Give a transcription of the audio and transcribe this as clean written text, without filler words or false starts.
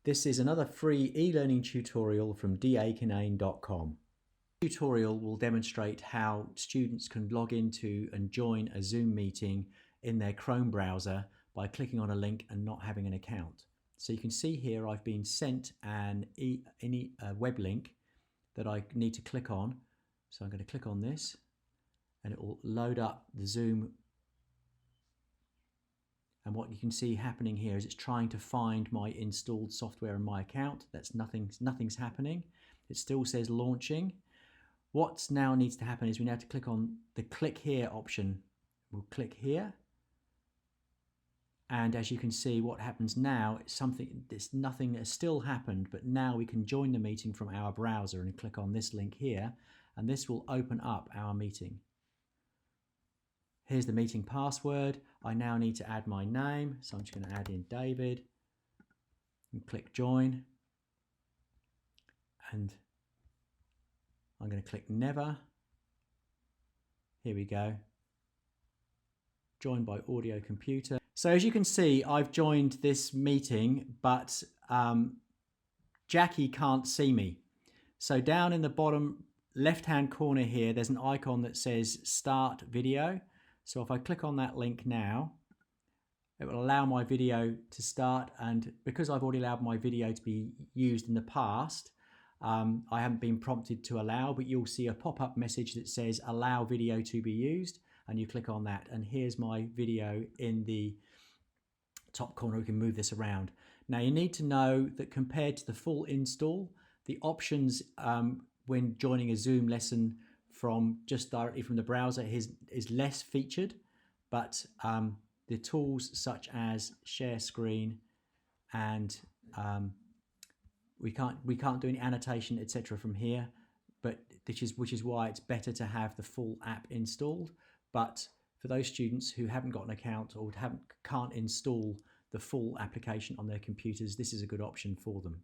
This is another free e-learning tutorial from dakinane.com. This tutorial will demonstrate how students can log into and join a Zoom meeting in their Chrome browser by clicking on a link and not having an account. So you can see here I've been sent a web link that I need to click on. So I'm going to click on this and it will load up the Zoom. And what you can see happening here is it's trying to find my installed software in my account. Nothing's happening. It still says launching. What now needs to happen is we now have to click on the click here option. We'll click here. And as you can see, what happens now is nothing has still happened, but now we can join the meeting from our browser and click on this link here, and this will open up our meeting. Here's the meeting password. I now need to add my name, so I'm just going to add in David and click join. And I'm going to click never. Here we go. Join by audio computer. So as you can see, I've joined this meeting, but Jackie can't see me. So down in the bottom left-hand corner here, there's an icon that says start video. So if I click on that link now, it will allow my video to start. And because I've already allowed my video to be used in the past, I haven't been prompted to allow, but you'll see a pop-up message that says allow video to be used. And you click on that. And here's my video in the top corner. We can move this around. Now you need to know that compared to the full install, the options when joining a Zoom lesson from just directly from the browser is less featured, but the tools such as share screen and we can't do any annotation, etc. from here, but which is why it's better to have the full app installed. But for those students who haven't got an account or can't install the full application on their computers, this is a good option for them.